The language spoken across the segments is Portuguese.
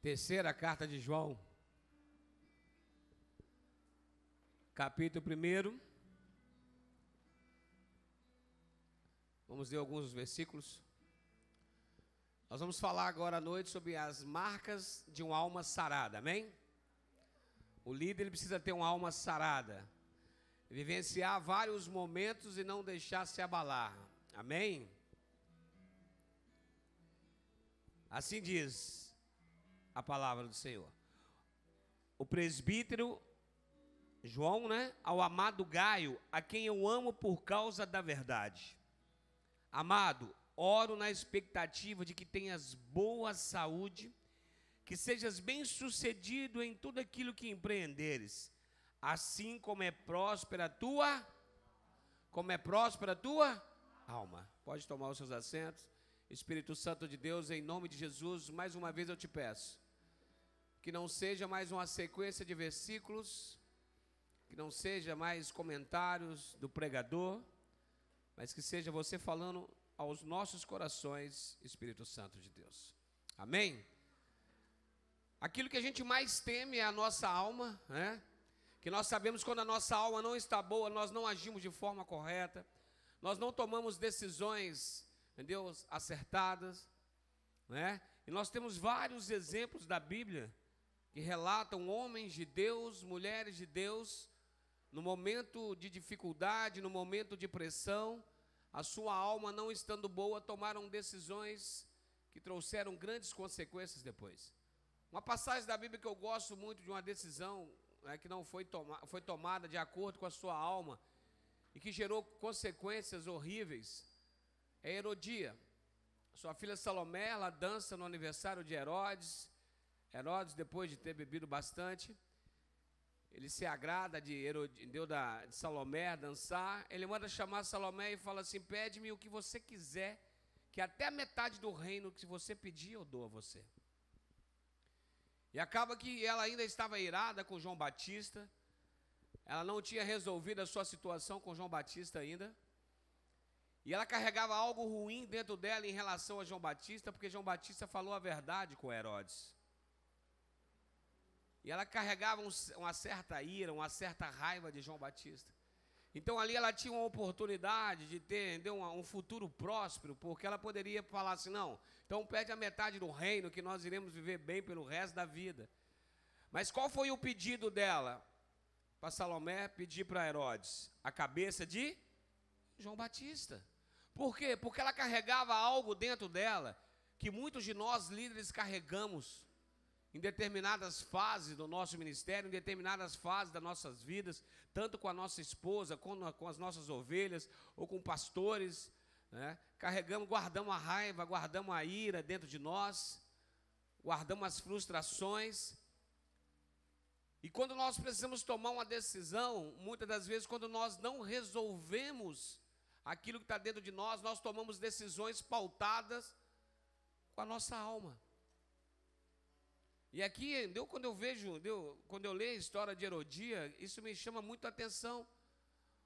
Terceira carta de João, capítulo 1. Vamos ler alguns versículos. Nós vamos falar agora à noite sobre as marcas de uma alma sarada, amém? O líder ele precisa ter uma alma sarada, vivenciar vários momentos e não deixar se abalar, amém? Assim diz a palavra do Senhor. O presbítero João, ao amado Gaio, a quem eu amo por causa da verdade. Amado, oro na expectativa de que tenhas boa saúde, que sejas bem-sucedido em tudo aquilo que empreenderes, assim como é próspera a tua alma. Pode tomar os seus assentos. Espírito Santo de Deus, em nome de Jesus, mais uma vez eu te peço que não seja mais uma sequência de versículos, que não seja mais comentários do pregador, mas que seja você falando aos nossos corações, Espírito Santo de Deus. Amém? Aquilo que a gente mais teme é a nossa alma, que nós sabemos quando a nossa alma não está boa, nós não agimos de forma correta, nós não tomamos decisões, Deus, acertadas, E nós temos vários exemplos da Bíblia que relatam homens de Deus, mulheres de Deus, no momento de dificuldade, no momento de pressão, a sua alma não estando boa, tomaram decisões que trouxeram grandes consequências depois. Uma passagem da Bíblia que eu gosto muito de uma decisão que não foi tomada de acordo com a sua alma e que gerou consequências horríveis, é Herodia. Sua filha Salomé, ela dança no aniversário de Herodes. Herodes, depois de ter bebido bastante, ele se agrada de Salomé dançar. Ele manda chamar Salomé e fala assim: pede-me o que você quiser, que até a metade do reino que você pedir eu dou a você. E acaba que ela ainda estava irada com João Batista. Ela não tinha resolvido a sua situação com João Batista ainda. E ela carregava algo ruim dentro dela em relação a João Batista, porque João Batista falou a verdade com Herodes. E ela carregava uma certa ira, uma certa raiva de João Batista. Então ali ela tinha uma oportunidade de ter um futuro próspero, porque ela poderia falar assim: não, então pede a metade do reino que nós iremos viver bem pelo resto da vida. Mas qual foi o pedido dela? Para Salomé pedir para Herodes a cabeça de João Batista. Por quê? Porque ela carregava algo dentro dela que muitos de nós líderes carregamos em determinadas fases do nosso ministério, em determinadas fases das nossas vidas, tanto com a nossa esposa, com as nossas ovelhas, ou com pastores, Carregamos, guardamos a raiva, guardamos a ira dentro de nós, guardamos as frustrações. E quando nós precisamos tomar uma decisão, muitas das vezes, quando nós não resolvemos aquilo que está dentro de nós, nós tomamos decisões pautadas com a nossa alma. E aqui, quando eu leio a história de Herodia, isso me chama muito a atenção,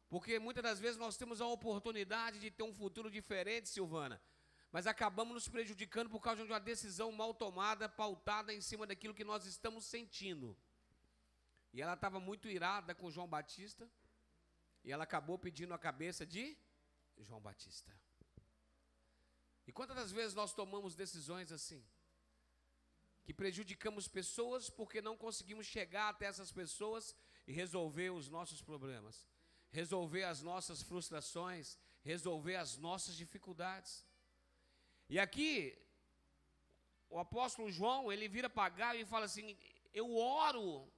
porque muitas das vezes nós temos a oportunidade de ter um futuro diferente, Silvana, mas acabamos nos prejudicando por causa de uma decisão mal tomada, pautada em cima daquilo que nós estamos sentindo. E ela estava muito irada com João Batista, e ela acabou pedindo a cabeça de João Batista. E quantas das vezes nós tomamos decisões assim, que prejudicamos pessoas porque não conseguimos chegar até essas pessoas e resolver os nossos problemas, resolver as nossas frustrações, resolver as nossas dificuldades. E aqui, o apóstolo João, ele vira para Gaio e fala assim: eu oro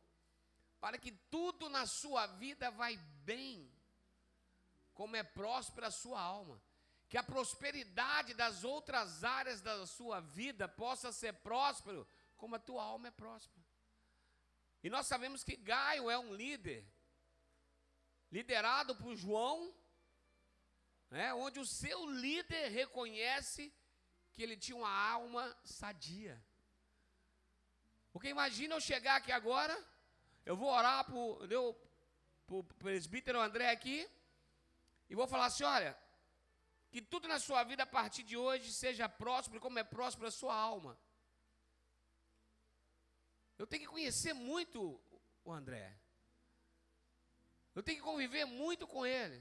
para que tudo na sua vida vai bem, como é próspera a sua alma, que a prosperidade das outras áreas da sua vida possa ser próspero, como a tua alma é próspera. E nós sabemos que Gaio é um líder, liderado por João, onde o seu líder reconhece que ele tinha uma alma sadia. Porque imagina eu chegar aqui agora, eu vou orar para o presbítero André aqui, e vou falar assim: olha, que tudo na sua vida a partir de hoje seja próspero, como é próspero a sua alma. Eu tenho que conhecer muito o André. Eu tenho que conviver muito com ele.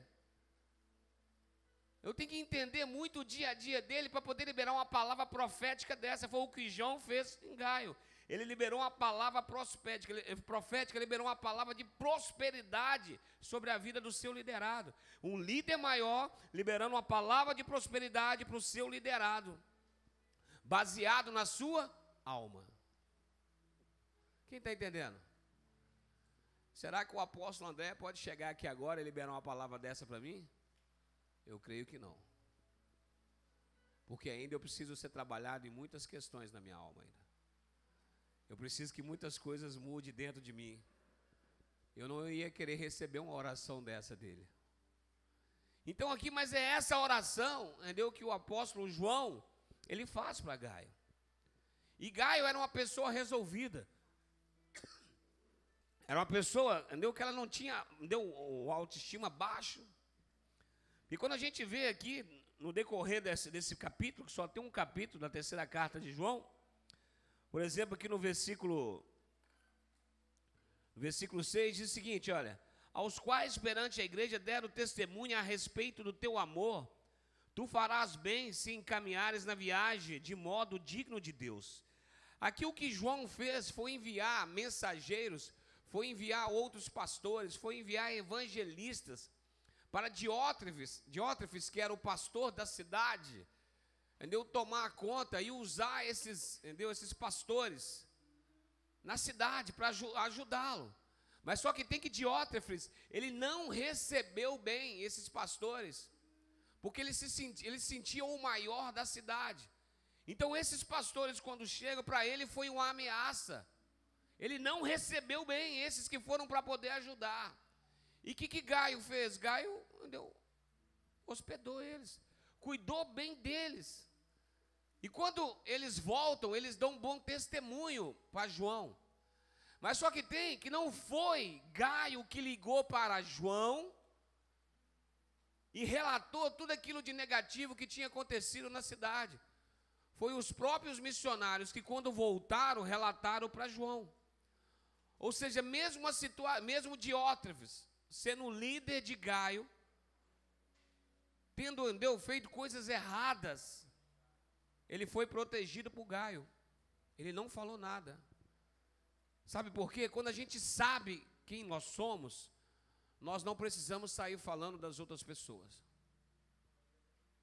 Eu tenho que entender muito o dia a dia dele para poder liberar uma palavra profética dessa. Foi o que João fez em Gaio. Ele liberou uma palavra profética, liberou uma palavra de prosperidade sobre a vida do seu liderado. Um líder maior liberando uma palavra de prosperidade para o seu liderado, baseado na sua alma. Quem está entendendo? Será que o apóstolo André pode chegar aqui agora e liberar uma palavra dessa para mim? Eu creio que não. Porque ainda eu preciso ser trabalhado em muitas questões na minha alma ainda. Eu preciso que muitas coisas mudem dentro de mim. Eu não ia querer receber uma oração dessa dele. Então aqui, mas é essa oração, entendeu, que o apóstolo João, ele faz para Gaio. E Gaio era uma pessoa resolvida. Era uma pessoa, entendeu, que ela não tinha, entendeu, o autoestima baixo. E quando a gente vê aqui, no decorrer desse capítulo, que só tem um capítulo da terceira carta de João, por exemplo, aqui no versículo 6, diz o seguinte, olha: aos quais perante a igreja deram testemunha a respeito do teu amor, tu farás bem se encaminhares na viagem de modo digno de Deus. Aqui o que João fez foi enviar mensageiros, foi enviar outros pastores, foi enviar evangelistas para Diótrefes, que era o pastor da cidade, entendeu, tomar conta e usar esses pastores na cidade para ajudá-lo. Mas só que tem que Diótrefes, ele não recebeu bem esses pastores, porque ele se sentia o maior da cidade. Então esses pastores, quando chegam para ele, foi uma ameaça. Ele não recebeu bem esses que foram para poder ajudar. E o que Gaio fez? Gaio, entendeu, hospedou eles, cuidou bem deles. E quando eles voltam, eles dão um bom testemunho para João. Mas só que não foi Gaio que ligou para João e relatou tudo aquilo de negativo que tinha acontecido na cidade. Foi os próprios missionários que, quando voltaram, relataram para João. Ou seja, mesmo Diótrefes, sendo líder de Gaio, tendo feito coisas erradas, ele foi protegido por Gaio. Ele não falou nada. Sabe por quê? Quando a gente sabe quem nós somos, nós não precisamos sair falando das outras pessoas.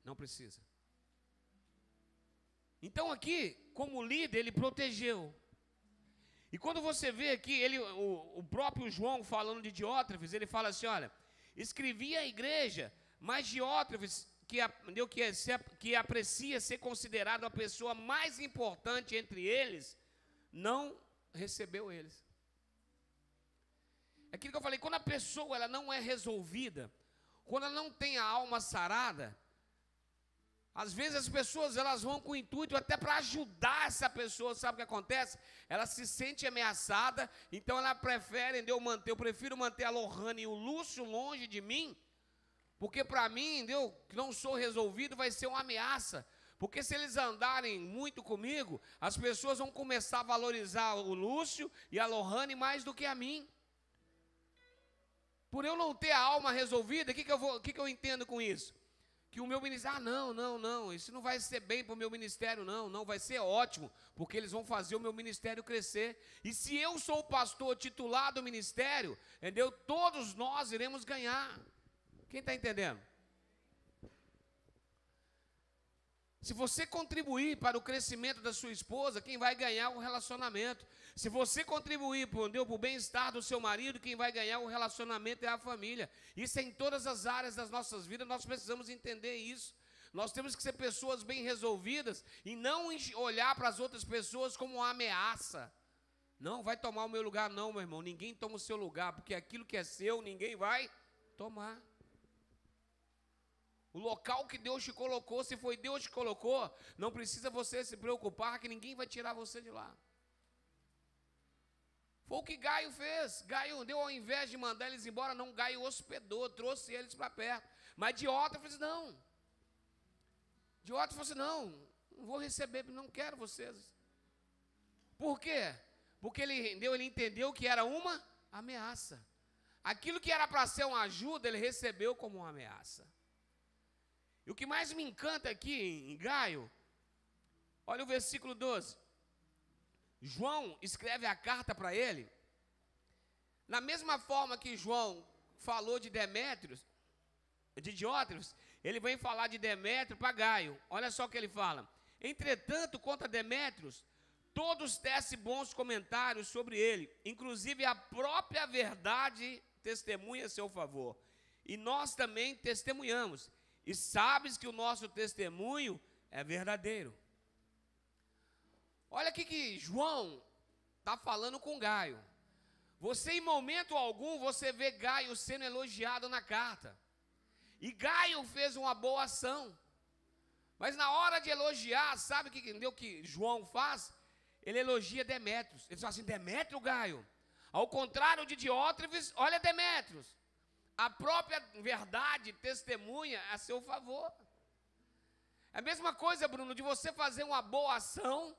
Não precisa. Então aqui, como líder, ele protegeu. E quando você vê aqui, o próprio João falando de Diótrefes, ele fala assim, olha: escrevi à igreja, mas Diótrefes, que aprecia ser considerado a pessoa mais importante entre eles, não recebeu eles. É aquilo que eu falei, quando a pessoa ela não é resolvida, quando ela não tem a alma sarada, às vezes as pessoas elas vão com o intuito até para ajudar essa pessoa. Sabe o que acontece? Ela se sente ameaçada, então ela prefere, eu prefiro manter a Lohane e o Lúcio longe de mim, porque para mim, que não sou resolvido, vai ser uma ameaça. Porque se eles andarem muito comigo, as pessoas vão começar a valorizar o Lúcio e a Lohane mais do que a mim. Por eu não ter a alma resolvida, o que eu entendo com isso? Que o meu ministério, não, isso não vai ser bem para o meu ministério, não, vai ser ótimo, porque eles vão fazer o meu ministério crescer. E se eu sou o pastor titular do ministério, entendeu? Todos nós iremos ganhar. Quem está entendendo? Se você contribuir para o crescimento da sua esposa, quem vai ganhar o relacionamento. Se você contribuir para o bem-estar do seu marido, quem vai ganhar o relacionamento é a família. Isso é em todas as áreas das nossas vidas, nós precisamos entender isso. Nós temos que ser pessoas bem resolvidas e não olhar para as outras pessoas como uma ameaça. Não, vai tomar o meu lugar, não, meu irmão. Ninguém toma o seu lugar, porque aquilo que é seu, ninguém vai tomar. O local que Deus te colocou, se foi Deus que te colocou, não precisa você se preocupar que ninguém vai tirar você de lá. Foi o que Gaio fez. Gaio, ao invés de mandar eles embora, não, Gaio hospedou, trouxe eles para perto. Mas Diótrefes não. Diótrefes falou assim, não vou receber, não quero vocês. Por quê? Porque ele entendeu que era uma ameaça. Aquilo que era para ser uma ajuda, ele recebeu como uma ameaça. E o que mais me encanta aqui em Gaio, olha o versículo 12. João escreve a carta para ele, na mesma forma que João falou de Demétrios, de Diótrefes, ele vem falar de Demétrio para Gaio. Olha só o que ele fala. Entretanto, contra Demétrios, todos tecem bons comentários sobre ele, inclusive a própria verdade testemunha a seu favor. E nós também testemunhamos. E sabes que o nosso testemunho é verdadeiro. Olha aqui que João está falando com Gaio. Você, em momento algum, você vê Gaio sendo elogiado na carta. E Gaio fez uma boa ação. Mas na hora de elogiar, sabe o que João faz? Ele elogia Demétrios. Ele fala assim, Demétrio, Gaio. Ao contrário de Diótrefes, olha Demétrios. A própria verdade testemunha a seu favor. É a mesma coisa, Bruno, de você fazer uma boa ação.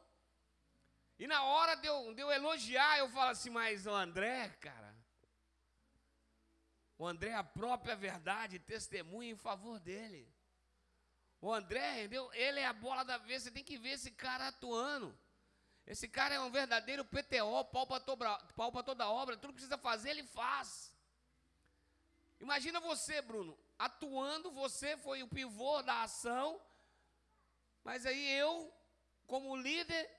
E na hora de eu elogiar, eu falo assim, mas o André, cara. O André, a própria verdade testemunha em favor dele. O André, entendeu? Ele é a bola da vez, você tem que ver esse cara atuando. Esse cara é um verdadeiro PTO, pau para toda obra, tudo que precisa fazer, ele faz. Imagina você, Bruno, atuando, você foi o pivô da ação, mas aí eu, como líder,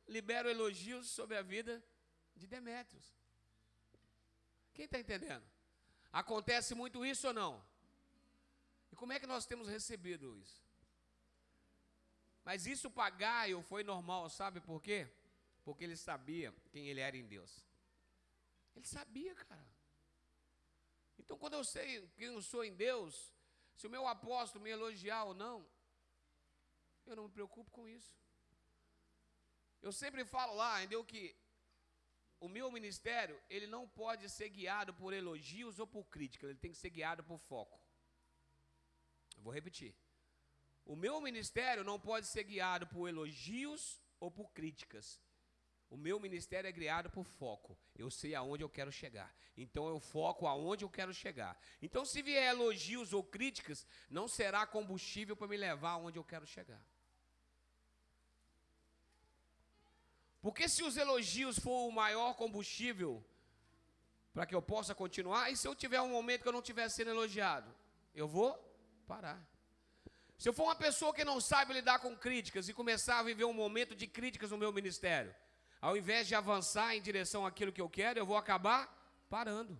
libero elogios sobre a vida de Demétrios. Quem está entendendo? Acontece muito isso ou não? E como é que nós temos recebido isso? Mas isso para Gaio foi normal, sabe por quê? Porque ele sabia quem ele era em Deus. Ele sabia, cara. Então, quando eu sei quem eu sou em Deus, se o meu apóstolo me elogiar ou não, eu não me preocupo com isso. Eu sempre falo lá, entendeu, que o meu ministério, ele não pode ser guiado por elogios ou por críticas, ele tem que ser guiado por foco. Eu vou repetir. O meu ministério não pode ser guiado por elogios ou por críticas. O meu ministério é guiado por foco. Eu sei aonde eu quero chegar. Então eu foco aonde eu quero chegar. Então se vier elogios ou críticas, não será combustível para me levar aonde eu quero chegar. Porque se os elogios for o maior combustível para que eu possa continuar, e se eu tiver um momento que eu não estiver sendo elogiado, eu vou parar. Se eu for uma pessoa que não sabe lidar com críticas e começar a viver um momento de críticas no meu ministério, ao invés de avançar em direção àquilo que eu quero, eu vou acabar parando.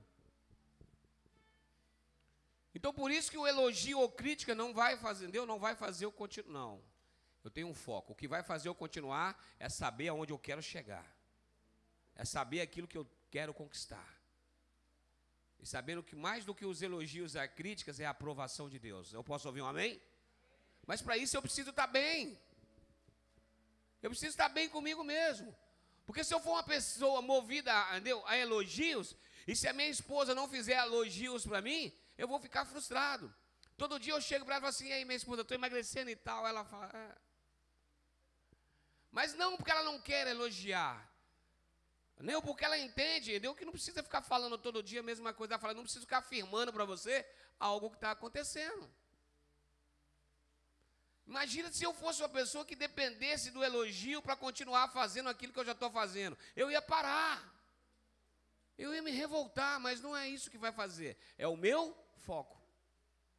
Então, por isso que o elogio ou crítica não vai fazer, entendeu? Não vai fazer eu continuar. Não, eu tenho um foco. O que vai fazer eu continuar é saber aonde eu quero chegar. É saber aquilo que eu quero conquistar. E sabendo que mais do que os elogios e as críticas é a aprovação de Deus. Eu posso ouvir um amém? Mas para isso eu preciso estar bem. Eu preciso estar bem comigo mesmo. Porque se eu for uma pessoa movida a elogios, e se a minha esposa não fizer elogios para mim, eu vou ficar frustrado. Todo dia eu chego para ela e falo assim, e aí minha esposa, estou emagrecendo e tal. Ela fala, Mas não porque ela não quer elogiar. Nem porque ela entende, entendeu? Que não precisa ficar falando todo dia a mesma coisa. Ela fala, não preciso ficar afirmando para você algo que está acontecendo. Imagina se eu fosse uma pessoa que dependesse do elogio para continuar fazendo aquilo que eu já estou fazendo. Eu ia parar. Eu ia me revoltar, mas não é isso que vai fazer. É o meu foco.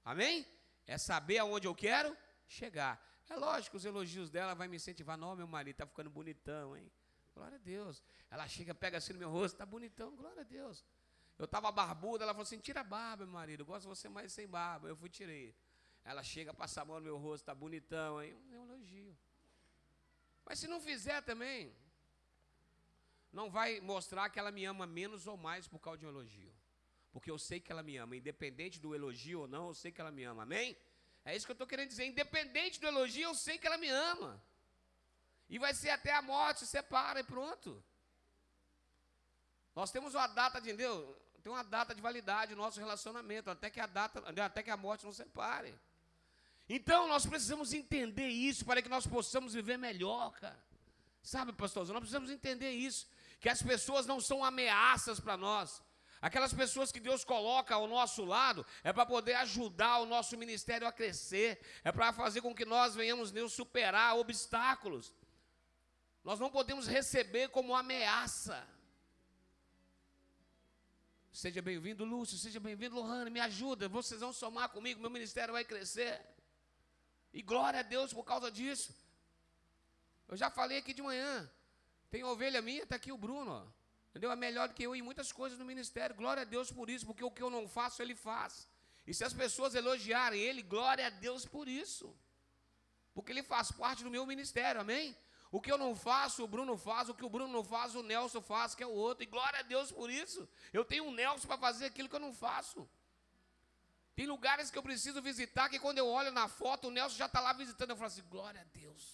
Amém? É saber aonde eu quero chegar. É lógico, os elogios dela vão me incentivar. Não, meu marido está ficando bonitão, hein? Glória a Deus. Ela chega, pega assim no meu rosto, está bonitão, glória a Deus. Eu estava barbuda, ela falou assim, tira a barba, meu marido, eu gosto de você mais sem barba. Eu fui, tirei. Ela chega, passa a mão no meu rosto, está bonitão, hein? É um elogio. Mas se não fizer também, não vai mostrar que ela me ama menos ou mais por causa de um elogio. Porque eu sei que ela me ama, independente do elogio ou não, eu sei que ela me ama, amém? É isso que eu estou querendo dizer, independente do elogio, eu sei que ela me ama. E vai ser até a morte, se separa e pronto. Nós temos uma data de, entendeu? Tem uma data de validade no nosso relacionamento, até que a morte nos separe. Então, nós precisamos entender isso para que nós possamos viver melhor, cara. Sabe, pastorzão, nós precisamos entender isso. que as pessoas não são ameaças para nós. Aquelas pessoas que Deus coloca ao nosso lado é para poder ajudar o nosso ministério a crescer, é para fazer com que nós venhamos superar obstáculos. Nós não podemos receber como ameaça. Seja bem-vindo, Lúcio, seja bem-vindo, Lohane, me ajuda, vocês vão somar comigo, meu ministério vai crescer. E glória a Deus por causa disso. Eu já falei aqui de manhã, tem ovelha minha, está aqui o Bruno, ó. Entendeu? É melhor do que eu em muitas coisas no ministério. Glória a Deus por isso, porque o que eu não faço, ele faz. E se as pessoas elogiarem ele, glória a Deus por isso. Porque ele faz parte do meu ministério, amém? O que eu não faço, o Bruno faz. O que o Bruno não faz, o Nelson faz, que é o outro. E glória a Deus por isso. Eu tenho um Nelson para fazer aquilo que eu não faço. Tem lugares que eu preciso visitar, que quando eu olho na foto, o Nelson já está lá visitando. Eu falo assim, glória a Deus.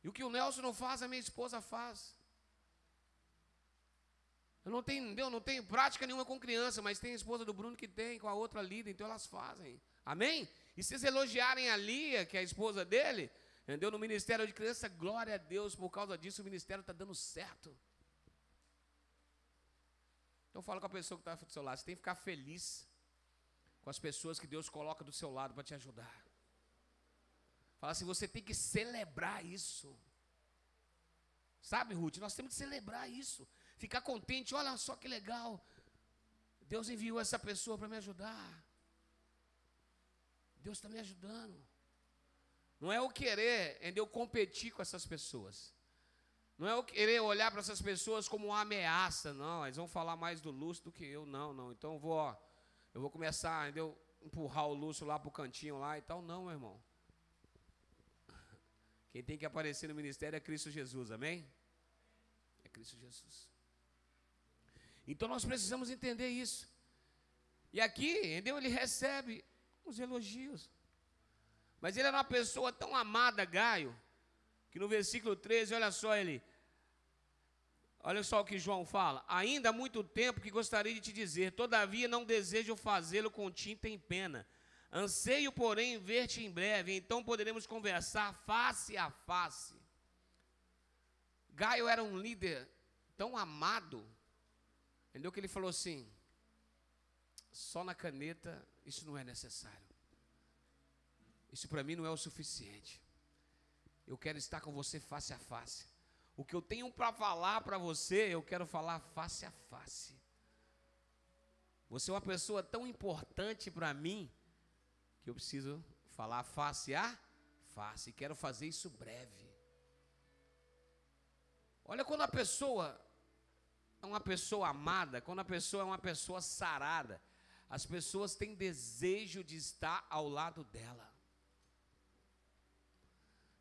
E o que o Nelson não faz, a minha esposa faz. Eu não tenho prática nenhuma com criança, mas tem a esposa do Bruno que tem, com a outra líder, então elas fazem. Amém? E se vocês elogiarem a Lia, que é a esposa dele, entendeu? No ministério de criança, glória a Deus, por causa disso o ministério está dando certo. Então fala com a pessoa que está do seu lado, você tem que ficar feliz com as pessoas que Deus coloca do seu lado para te ajudar. Fala assim, você tem que celebrar isso. Sabe, Ruth, nós temos que celebrar isso. Ficar contente, olha só que legal. Deus enviou essa pessoa para me ajudar. Deus está me ajudando. Não é o querer, entendeu, competir com essas pessoas. Não é o querer olhar para essas pessoas como uma ameaça. Não, eles vão falar mais do Lúcio do que eu. Não. Então eu vou começar, entendeu, empurrar o Lúcio lá para o cantinho lá e tal. Não, meu irmão. Quem tem que aparecer no ministério é Cristo Jesus, amém? É Cristo Jesus. Então nós precisamos entender isso. E aqui, entendeu? Ele recebe os elogios. Mas ele era uma pessoa tão amada, Gaio, que no versículo 13, olha só o que João fala. Ainda há muito tempo que gostaria de te dizer, todavia não desejo fazê-lo com tinta em pena. Anseio, porém, ver-te em breve, então poderemos conversar face a face. Gaio era um líder tão amado, entendeu? Que ele falou assim, só na caneta isso não é necessário. Isso para mim não é o suficiente. Eu quero estar com você face a face. O que eu tenho para falar para você, eu quero falar face a face. Você é uma pessoa tão importante para mim, que eu preciso falar face a face, e quero fazer isso breve. Olha, quando a pessoa é uma pessoa amada, quando a pessoa é uma pessoa sarada, as pessoas têm desejo de estar ao lado dela.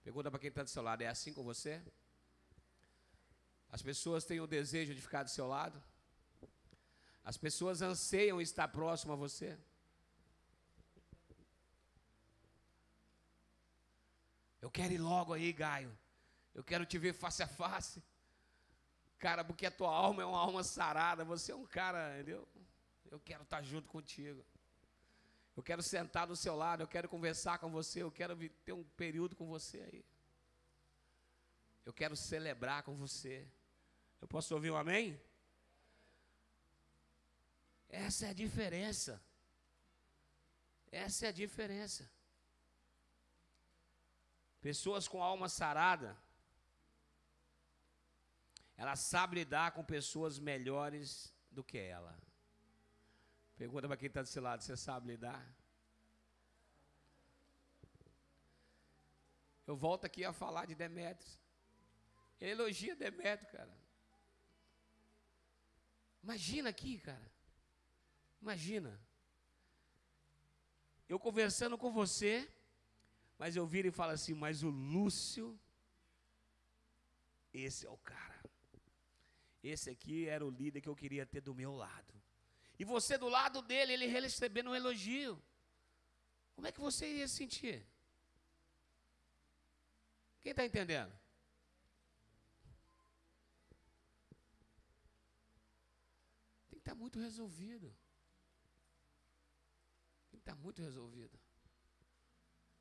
Pergunta para quem está do seu lado, é assim com você? As pessoas têm o desejo de ficar do seu lado? As pessoas anseiam estar próximo a você? Eu quero ir logo aí, Gaio. Eu quero te ver face a face. Cara, porque a tua alma é uma alma sarada. Você é um cara, entendeu? Eu quero estar junto contigo. Eu quero sentar do seu lado. Eu quero conversar com você. Eu quero ter um período com você aí. Eu quero celebrar com você. Eu posso ouvir um amém? Essa é a diferença. Essa é a diferença. Pessoas com alma sarada, ela sabe lidar com pessoas melhores do que ela. Pergunta para quem está do seu lado, você sabe lidar? Eu volto aqui a falar de Demétrios. Ele elogia Demétrio, cara. Imagina aqui, cara. Imagina. Eu conversando com você, mas eu viro e falo assim, mas o Lúcio, esse é o cara. Esse aqui era o líder que eu queria ter do meu lado. E você do lado dele, ele recebendo um elogio. Como é que você iria se sentir? Quem está entendendo? Tem que estar muito resolvido. Tem que estar muito resolvido.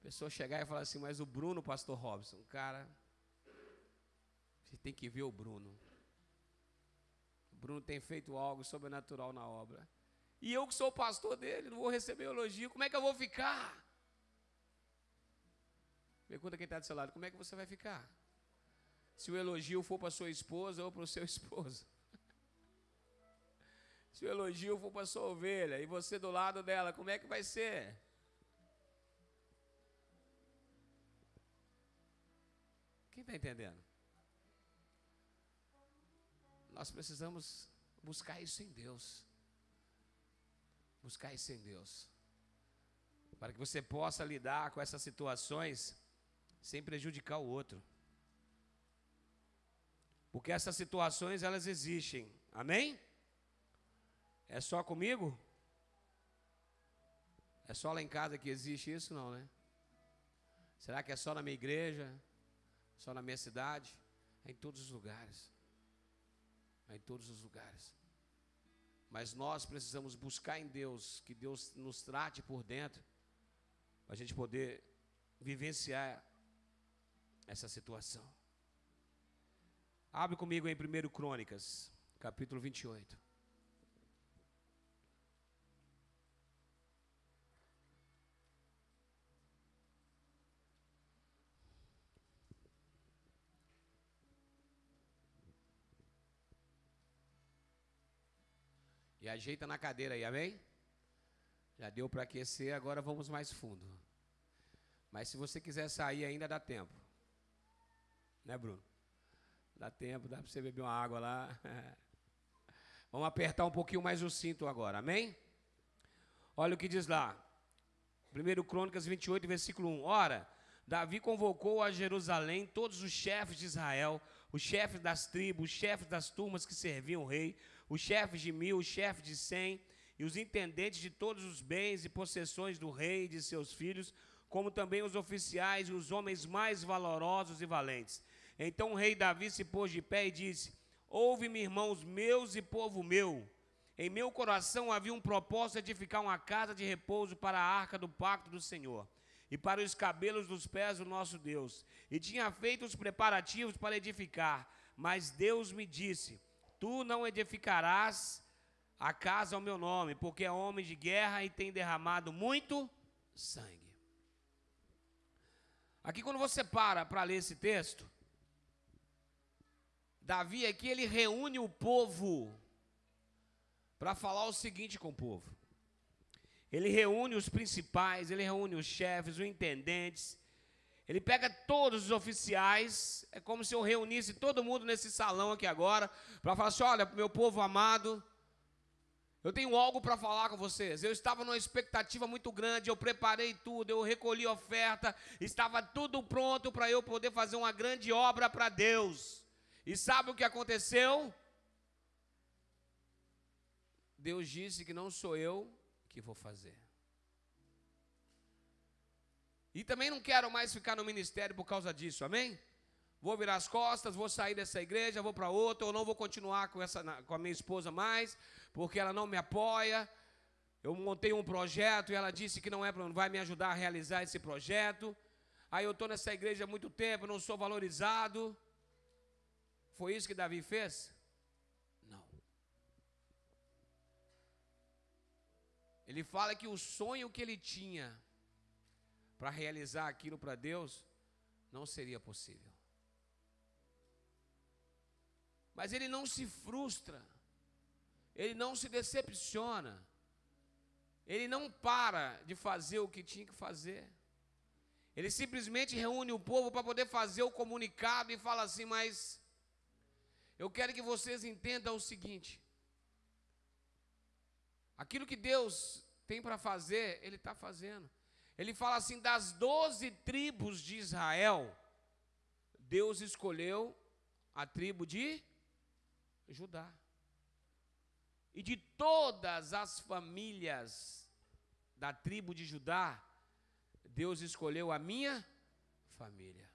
A pessoa chegar e falar assim, mas o Bruno, pastor Robson, cara, Você tem que ver o Bruno. O Bruno tem feito algo sobrenatural na obra. E eu que sou o pastor dele, não vou receber elogio, como é que eu vou ficar? Pergunta quem está do seu lado, como é que você vai ficar? Se o elogio for para sua esposa ou para o seu esposo. Se o elogio for para sua ovelha e você do lado dela, como é que vai ser? Quem está entendendo? Nós precisamos buscar isso em Deus. Buscar isso em Deus. Para que você possa lidar com essas situações sem prejudicar o outro. Porque essas situações, elas existem. Amém? É só comigo? É só lá em casa que existe isso? Não, né? Será que é só na minha igreja? Só na minha cidade? É em todos os lugares. É em todos os lugares. Mas nós precisamos buscar em Deus, que Deus nos trate por dentro, para a gente poder vivenciar essa situação. Abre comigo em 1 Crônicas, capítulo 28. E ajeita na cadeira aí, amém? Já deu para aquecer, agora vamos mais fundo. Mas se você quiser sair ainda dá tempo. Né, Bruno? Dá tempo, dá para você beber uma água lá. Vamos apertar um pouquinho mais o cinto agora, amém? Olha o que diz lá. 1 Crônicas 28, versículo 1. Ora, Davi convocou a Jerusalém todos os chefes de Israel, os chefes das tribos, os chefes das turmas que serviam o rei, os chefes de 1000, os chefes de 100, e os intendentes de todos os bens e possessões do rei e de seus filhos, como também os oficiais e os homens mais valorosos e valentes. Então o rei Davi se pôs de pé e disse: ouve-me, irmãos meus e povo meu. Em meu coração havia um propósito de edificar uma casa de repouso para a arca do pacto do Senhor, e para os cabelos dos pés do nosso Deus. E tinha feito os preparativos para edificar, mas Deus me disse: tu não edificarás a casa ao meu nome, porque é homem de guerra e tem derramado muito sangue. Aqui quando você para ler esse texto, Davi aqui ele reúne o povo para falar o seguinte com o povo. Ele reúne os principais, ele reúne os chefes, os intendentes, ele pega todos os oficiais, é como se eu reunisse todo mundo nesse salão aqui agora, para falar assim: olha, meu povo amado, eu tenho algo para falar com vocês. Eu estava numa expectativa muito grande, eu preparei tudo, eu recolhi oferta, estava tudo pronto para eu poder fazer uma grande obra para Deus. E sabe o que aconteceu? Deus disse que não sou eu que vou fazer. E também não quero mais ficar no ministério por causa disso, amém? Vou virar as costas, vou sair dessa igreja, vou para outra, ou não vou continuar com a minha esposa mais, porque ela não me apoia. Eu montei um projeto e ela disse que não vai me ajudar a realizar esse projeto. Aí eu estou nessa igreja há muito tempo, não sou valorizado. Foi isso que Davi fez? Não. Ele fala que o sonho que ele tinha para realizar aquilo para Deus não seria possível. Mas ele não se frustra, ele não se decepciona, ele não para de fazer o que tinha que fazer. Ele simplesmente reúne o povo para poder fazer o comunicado e fala assim: mas eu quero que vocês entendam o seguinte: aquilo que Deus tem para fazer, Ele está fazendo. Ele fala assim: das 12 tribos de Israel, Deus escolheu a tribo de Judá. E de todas as famílias da tribo de Judá, Deus escolheu a minha família.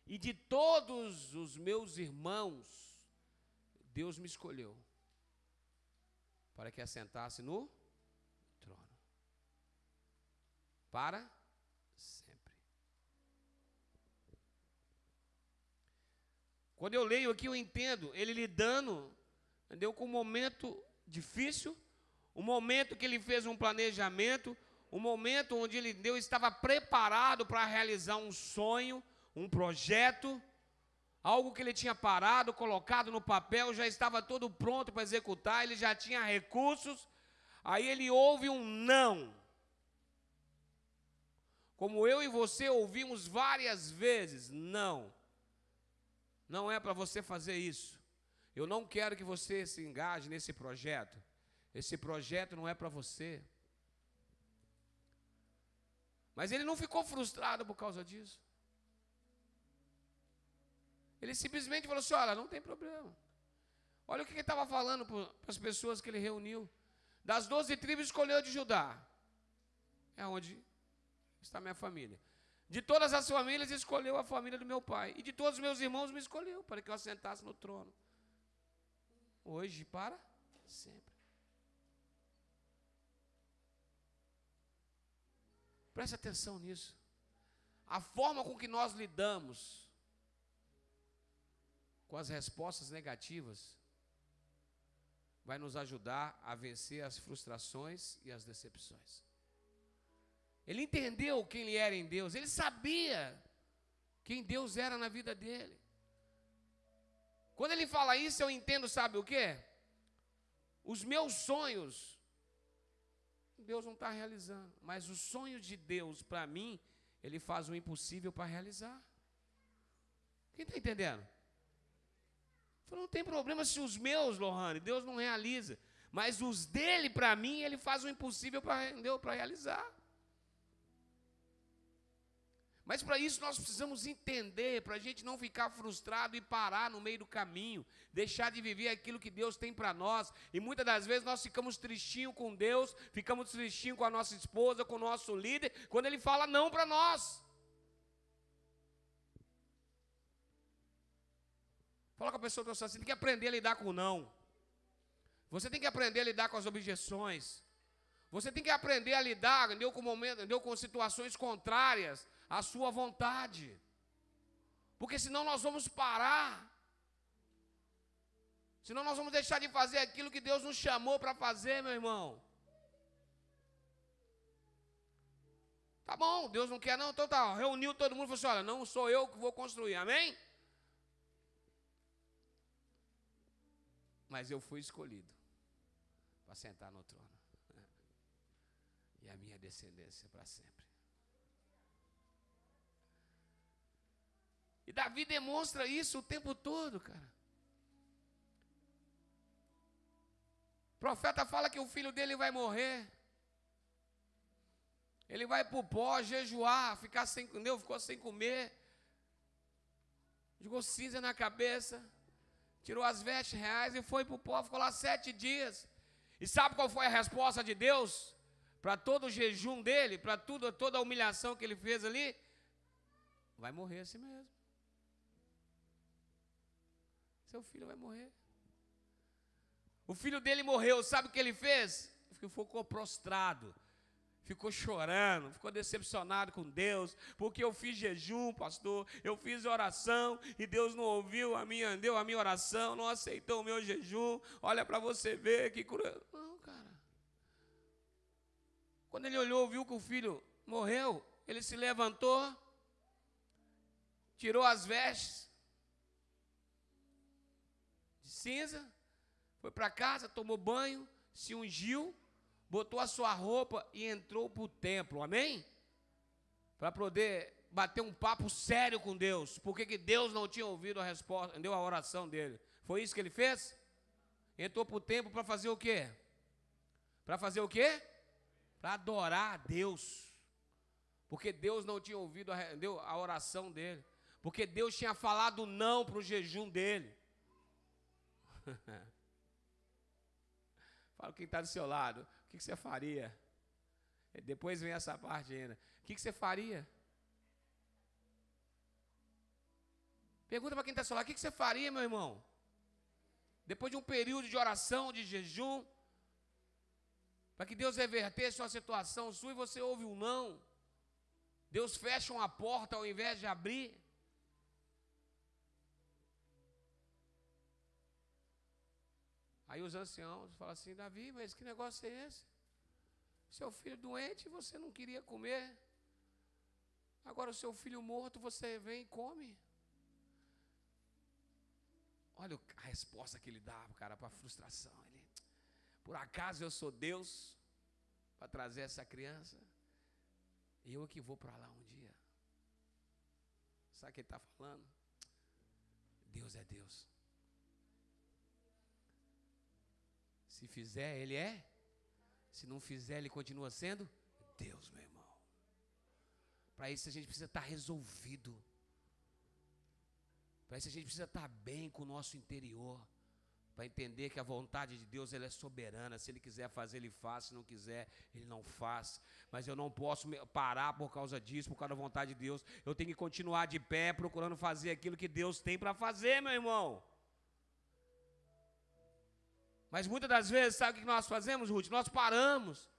E de todos os meus irmãos, Deus me escolheu para que assentasse no trono. Para sempre. Quando eu leio aqui, eu entendo ele lidando, entendeu, com um momento difícil, um momento que ele fez um planejamento, um momento onde Deus estava preparado para realizar um sonho, um projeto, algo que ele tinha parado, colocado no papel, já estava todo pronto para executar, ele já tinha recursos, aí ele ouve um não. Como eu e você ouvimos várias vezes, não. Não é para você fazer isso. Eu não quero que você se engaje nesse projeto. Esse projeto não é para você. Mas ele não ficou frustrado por causa disso. Ele simplesmente falou assim, olha, não tem problema. Olha o que ele estava falando para as pessoas que ele reuniu. Das 12 tribos, escolheu de Judá. É onde está minha família. De todas as famílias, escolheu a família do meu pai. E de todos os meus irmãos, me escolheu para que eu assentasse no trono. Hoje, para sempre. Preste atenção nisso. A forma com que nós lidamos com as respostas negativas vai nos ajudar a vencer as frustrações e as decepções. Ele entendeu quem ele era em Deus, ele sabia quem Deus era na vida dele. Quando ele fala isso, eu entendo, sabe o quê? Os meus sonhos, Deus não está realizando, mas os sonhos de Deus, para mim, Ele faz o impossível para realizar. Quem está entendendo? Falou, não tem problema se os meus, Lohane, Deus não realiza, mas os dele, para mim, Ele faz o impossível para realizar. Mas para isso nós precisamos entender, para a gente não ficar frustrado e parar no meio do caminho, deixar de viver aquilo que Deus tem para nós. E muitas das vezes nós ficamos tristinhos com Deus, ficamos tristinhos com a nossa esposa, com o nosso líder, quando ele fala não para nós. Fala com a pessoa que você tem que aprender a lidar com o não. Você tem que aprender a lidar com as objeções. Você tem que aprender a lidar, entendeu, com momentos, entendeu, com situações contrárias à sua vontade. Porque senão nós vamos parar. Senão nós vamos deixar de fazer aquilo que Deus nos chamou para fazer, meu irmão. Tá bom, Deus não quer não, então tá, reuniu todo mundo e falou assim, olha, não sou eu que vou construir, amém? Mas eu fui escolhido para sentar no trono. E a minha descendência para sempre. E Davi demonstra isso o tempo todo, cara. O profeta fala que o filho dele vai morrer. Ele vai para o pó, jejuar, ficar sem, entendeu? Ficou sem comer. Jogou cinza na cabeça. Tirou as vestes reais e foi para o pó, ficou lá 7 dias. E sabe qual foi a resposta de Deus? Para todo o jejum dele, para toda a humilhação que ele fez ali? Vai morrer assim mesmo. Seu filho vai morrer. O filho dele morreu, sabe o que ele fez? Ficou prostrado, ficou chorando, ficou decepcionado com Deus, porque eu fiz jejum, pastor, eu fiz oração, e Deus não ouviu a minha oração, não aceitou o meu jejum, olha para você ver que cura. Não, cara. Quando ele olhou, viu que o filho morreu, ele se levantou, tirou as vestes de cinza, foi para casa, tomou banho, se ungiu, botou a sua roupa e entrou para o templo, amém? Para poder bater um papo sério com Deus, porque Deus não tinha ouvido a resposta, deu a oração dele. Foi isso que ele fez? Entrou para o templo para fazer o quê? Para fazer o quê? Para adorar a Deus, porque Deus não tinha ouvido a oração dele, porque Deus tinha falado não para o jejum dele. Fala quem está do seu lado, o que você faria? Depois vem essa parte ainda. O que você faria? Pergunta para quem está do seu lado, o que você faria, meu irmão? Depois de um período de oração, de jejum, para que Deus revertesse uma situação sua e você ouve um não. Deus fecha uma porta ao invés de abrir. Aí os anciãos falam assim: Davi, mas que negócio é esse? Seu filho doente, você não queria comer. Agora o seu filho morto, você vem e come. Olha a resposta que ele dava, cara, para a frustração. Ele, por acaso eu sou Deus para trazer essa criança? Eu que vou para lá um dia. Sabe o que ele está falando? Deus é Deus. Se fizer, Ele é. Se não fizer, Ele continua sendo Deus, meu irmão. Para isso a gente precisa estar resolvido. Para isso a gente precisa estar bem com o nosso interior. Para entender que a vontade de Deus, ela é soberana. Se Ele quiser fazer, Ele faz. Se não quiser, Ele não faz. Mas eu não posso parar por causa disso, por causa da vontade de Deus. Eu tenho que continuar de pé, procurando fazer aquilo que Deus tem para fazer, meu irmão. Mas muitas das vezes, sabe o que nós fazemos, Ruth? Nós paramos.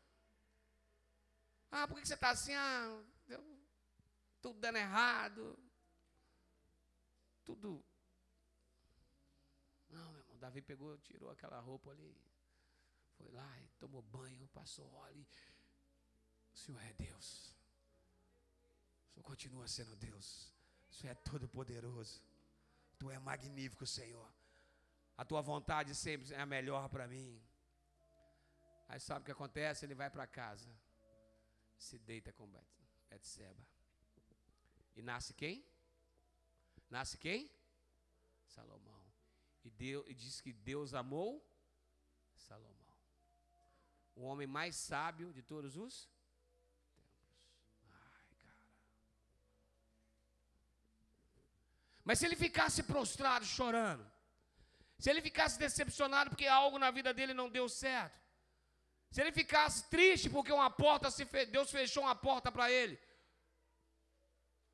Ah, por que você está assim? Ah, tudo dando errado. Tudo. Não, meu irmão, Davi pegou, tirou aquela roupa ali. Foi lá e tomou banho, passou óleo. O Senhor é Deus. O Senhor continua sendo Deus. O Senhor é todo poderoso. Tu é magnífico, Senhor. A tua vontade sempre é a melhor para mim. Aí sabe o que acontece? Ele vai para casa. Se deita com Betseba. E nasce quem? Nasce quem? Salomão. E diz que Deus amou Salomão. O homem mais sábio de todos os tempos. Ai, cara. Mas se ele ficasse prostrado, chorando, se ele ficasse decepcionado porque algo na vida dele não deu certo, se ele ficasse triste porque Deus fechou uma porta para ele,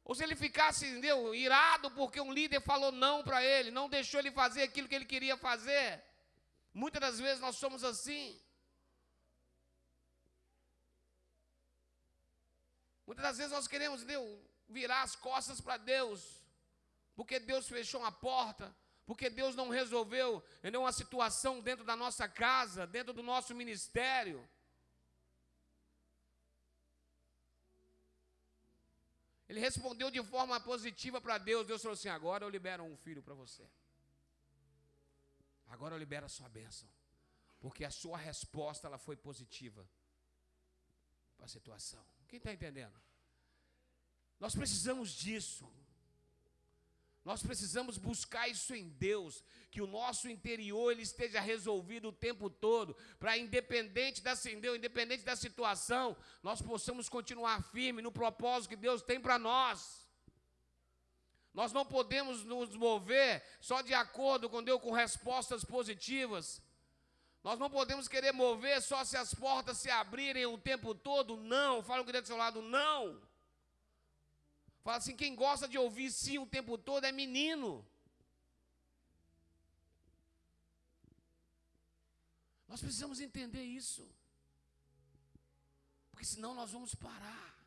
ou se ele ficasse, entendeu, irado porque um líder falou não para ele, não deixou ele fazer aquilo que ele queria fazer, muitas das vezes nós somos assim. Muitas das vezes nós queremos, entendeu, virar as costas para Deus, porque Deus fechou uma porta, porque Deus não resolveu, entendeu, uma situação dentro da nossa casa, dentro do nosso ministério. Ele respondeu de forma positiva para Deus. Deus falou assim: agora eu libero um filho para você. Agora eu libero a sua bênção. Porque a sua resposta, ela foi positiva para a situação. Quem está entendendo? Nós precisamos disso. Nós precisamos buscar isso em Deus, que o nosso interior ele esteja resolvido o tempo todo, para independente da situação, nós possamos continuar firme no propósito que Deus tem para nós. Nós não podemos nos mover só de acordo com Deus, com respostas positivas. Nós não podemos querer mover só se as portas se abrirem o tempo todo. Não, fala o que está do seu lado, não. Fala assim, quem gosta de ouvir sim o tempo todo é menino. Nós precisamos entender isso. Porque senão nós vamos parar.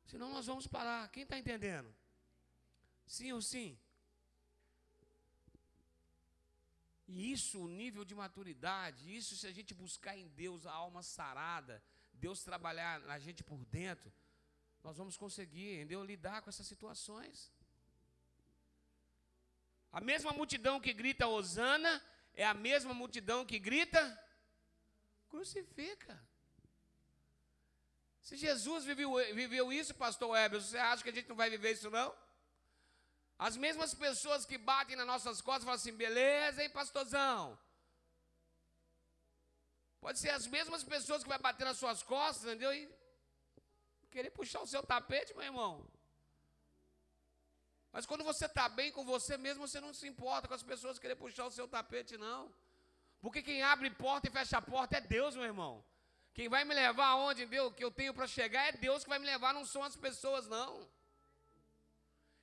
Senão nós vamos parar. Quem está entendendo? Sim ou sim? E isso, o nível de maturidade, isso se a gente buscar em Deus a alma sarada, Deus trabalhar na gente por dentro, nós vamos conseguir, entendeu, lidar com essas situações. A mesma multidão que grita Hosana é a mesma multidão que grita crucifica. Se Jesus viveu isso, pastor Heber, você acha que a gente não vai viver isso não? As mesmas pessoas que batem nas nossas costas falam assim, beleza, hein, pastorzão? Pode ser as mesmas pessoas que vai bater nas suas costas, entendeu? E querer puxar o seu tapete, meu irmão. Mas quando você está bem com você mesmo, você não se importa com as pessoas querer puxar o seu tapete, não. Porque quem abre porta e fecha a porta é Deus, meu irmão. Quem vai me levar aonde, Deus, que eu tenho para chegar é Deus que vai me levar, não são as pessoas, não.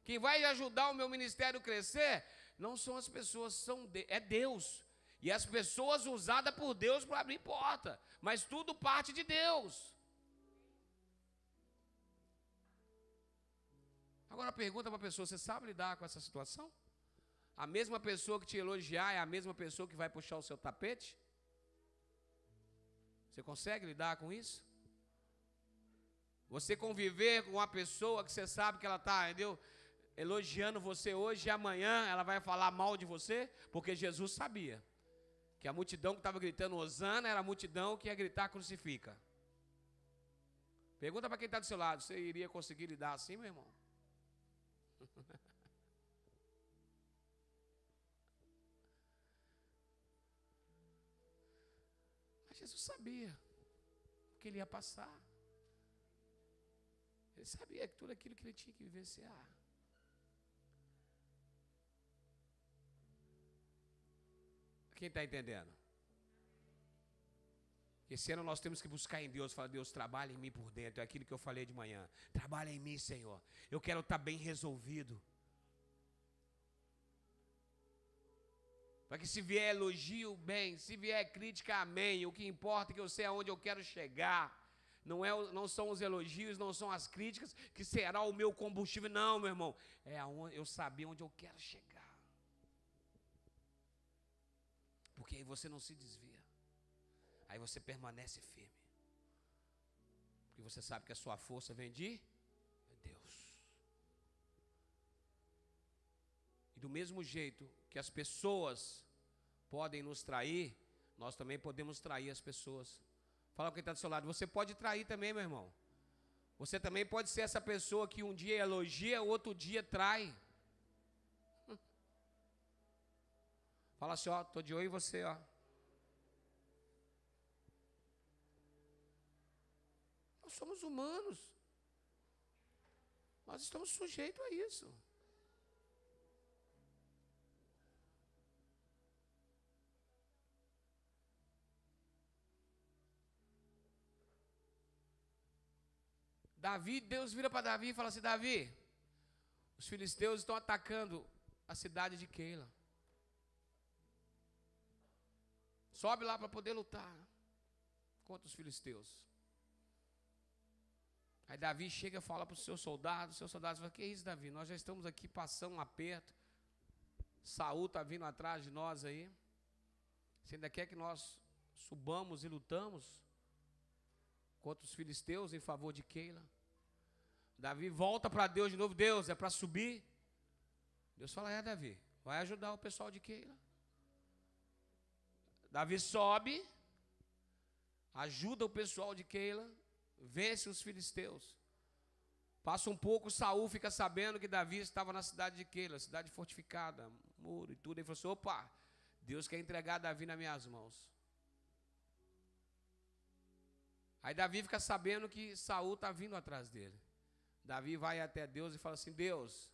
Quem vai ajudar o meu ministério a crescer, não são as pessoas, é Deus. E as pessoas usadas por Deus para abrir porta. Mas tudo parte de Deus. Agora pergunta para a pessoa, você sabe lidar com essa situação? A mesma pessoa que te elogiar é a mesma pessoa que vai puxar o seu tapete? Você consegue lidar com isso? Você conviver com uma pessoa que você sabe que ela está, entendeu, elogiando você hoje e amanhã ela vai falar mal de você? Porque Jesus sabia que a multidão que estava gritando Hosana era a multidão que ia gritar crucifica. Pergunta para quem está do seu lado, você iria conseguir lidar assim, meu irmão? Mas Jesus sabia que ele ia passar. Ele sabia que tudo aquilo que ele tinha que vivenciar. Quem está entendendo? Esse ano nós temos que buscar em Deus, falar, Deus, trabalha em mim por dentro, é aquilo que eu falei de manhã. Trabalha em mim, Senhor. Eu quero estar bem resolvido. Para que se vier elogio, bem, se vier crítica, amém. O que importa é que eu sei aonde eu quero chegar. Não são os elogios, não são as críticas que será o meu combustível. Não, meu irmão. É aonde eu saber onde eu quero chegar. Porque aí você não se desvia. Aí você permanece firme. Porque você sabe que a sua força vem de Deus. E do mesmo jeito que as pessoas podem nos trair, nós também podemos trair as pessoas. Fala com quem está do seu lado, você pode trair também, meu irmão. Você também pode ser essa pessoa que um dia elogia, outro dia trai. Fala assim, ó, estou de olho em você, ó. Nós somos humanos. Nós estamos sujeitos a isso. Davi, Deus vira para Davi e fala assim, Davi, os filisteus estão atacando a cidade de Keila. Sobe lá para poder lutar contra os filisteus. Aí Davi chega e fala para os seus soldados falam, que é isso, Davi? Nós já estamos aqui passando um aperto. Saul está vindo atrás de nós aí. Você ainda quer que nós subamos e lutamos contra os filisteus em favor de Keila? Davi volta para Deus de novo, Deus, é para subir? Deus fala, Davi, vai ajudar o pessoal de Keila. Davi sobe, ajuda o pessoal de Keila, vence os filisteus. Passa um pouco, Saul fica sabendo que Davi estava na cidade de Keila, cidade fortificada, muro e tudo. Ele falou assim, opa, Deus quer entregar Davi nas minhas mãos. Aí Davi fica sabendo que Saul está vindo atrás dele. Davi vai até Deus e fala assim, Deus,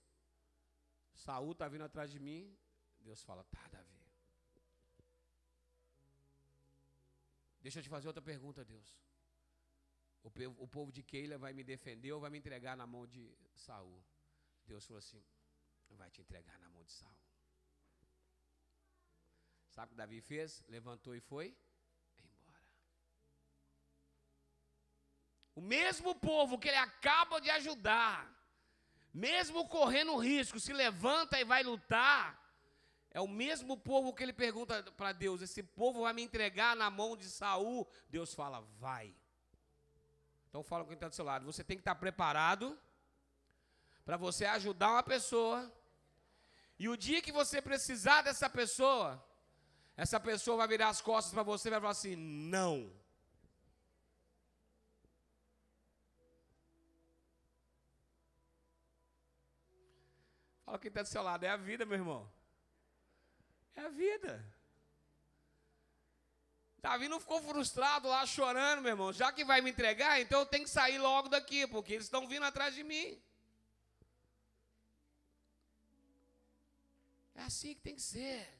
Saul está vindo atrás de mim. Deus fala, tá, Davi. Deixa eu te fazer outra pergunta, Deus. O povo de Keila vai me defender ou vai me entregar na mão de Saul? Deus falou assim, vai te entregar na mão de Saul. Sabe o que Davi fez? Levantou e foi embora. O mesmo povo que ele acaba de ajudar, mesmo correndo risco, se levanta e vai lutar, é o mesmo povo que ele pergunta para Deus, esse povo vai me entregar na mão de Saul? Deus fala, vai. Então fala com quem está do seu lado, você tem que estar preparado para você ajudar uma pessoa, e o dia que você precisar dessa pessoa, essa pessoa vai virar as costas para você e vai falar assim, não. Fala quem está do seu lado, é a vida, meu irmão. É a vida. Davi não ficou frustrado lá chorando, meu irmão. Já que vai me entregar, então eu tenho que sair logo daqui, porque eles estão vindo atrás de mim. É assim que tem que ser.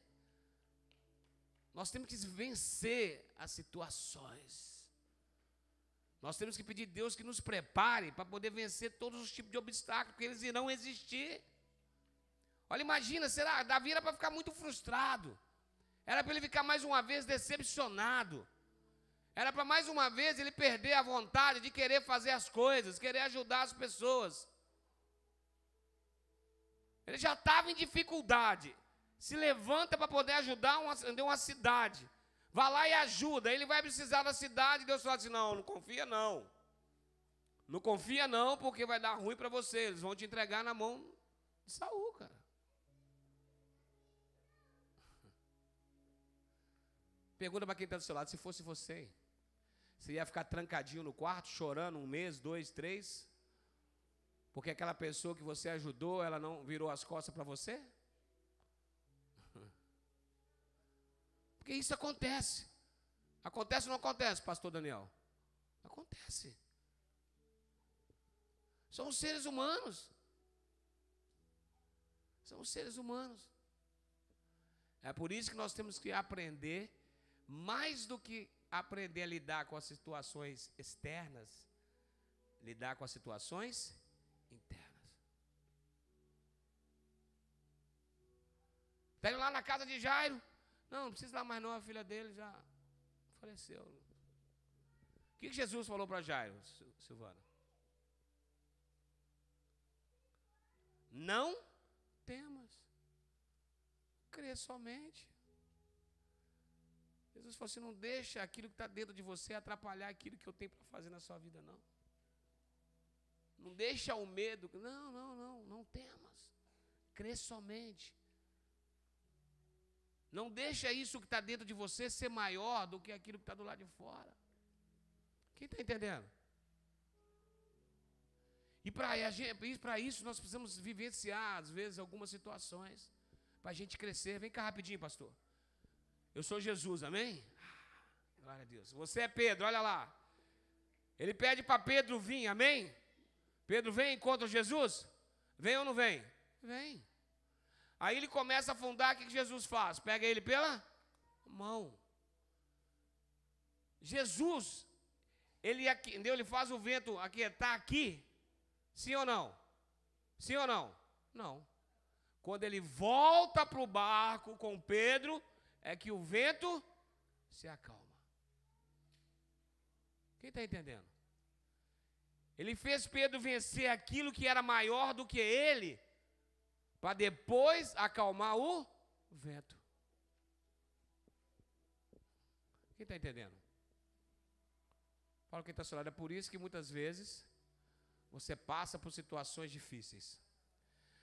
Nós temos que vencer as situações. Nós temos que pedir a Deus que nos prepare para poder vencer todos os tipos de obstáculos, porque eles irão existir. Olha, imagina, será? Davi era para ficar muito frustrado. Era para ele ficar mais uma vez decepcionado. Era para mais uma vez ele perder a vontade de querer fazer as coisas, querer ajudar as pessoas. Ele já estava em dificuldade. Se levanta para poder ajudar uma cidade. Vá lá e ajuda. Ele vai precisar da cidade. Deus fala assim, não confia não. Não confia não, porque vai dar ruim para você. Eles vão te entregar na mão de Saul, cara. Pergunta para quem está do seu lado, se fosse você ia ficar trancadinho no quarto, chorando 1 mês, 2, 3? Porque aquela pessoa que você ajudou, ela não virou as costas para você? Porque isso acontece. Acontece ou não acontece, pastor Daniel? Acontece. São seres humanos. São seres humanos. É por isso que nós temos que aprender, mais do que aprender a lidar com as situações externas, lidar com as situações internas. Está indo lá na casa de Jairo. Não precisa ir lá mais não, a filha dele já faleceu. O que Jesus falou para Jairo, Silvana? Não temas, crê somente. Jesus falou assim, não deixa aquilo que está dentro de você atrapalhar aquilo que eu tenho para fazer na sua vida, não. Não deixa o medo, não temas, crê somente. Não deixa isso que está dentro de você ser maior do que aquilo que está do lado de fora. Quem está entendendo? E para isso nós precisamos vivenciar, às vezes, algumas situações, para a gente crescer. Vem cá rapidinho, pastor. Eu sou Jesus, amém? Glória a Deus. Você é Pedro, olha lá. Ele pede para Pedro vir, amém? Pedro vem e encontra Jesus? Vem ou não vem? Vem. Aí ele começa a afundar, o que Jesus faz? Pega ele pela mão. Jesus, ele faz o vento aquietar aqui. Sim ou não? Sim ou não? Não. Quando ele volta para o barco com Pedro, é que o vento se acalma. Quem está entendendo? Ele fez Pedro vencer aquilo que era maior do que ele, para depois acalmar o vento. Quem está entendendo? Fala quem está ao seu lado. É por isso que muitas vezes você passa por situações difíceis.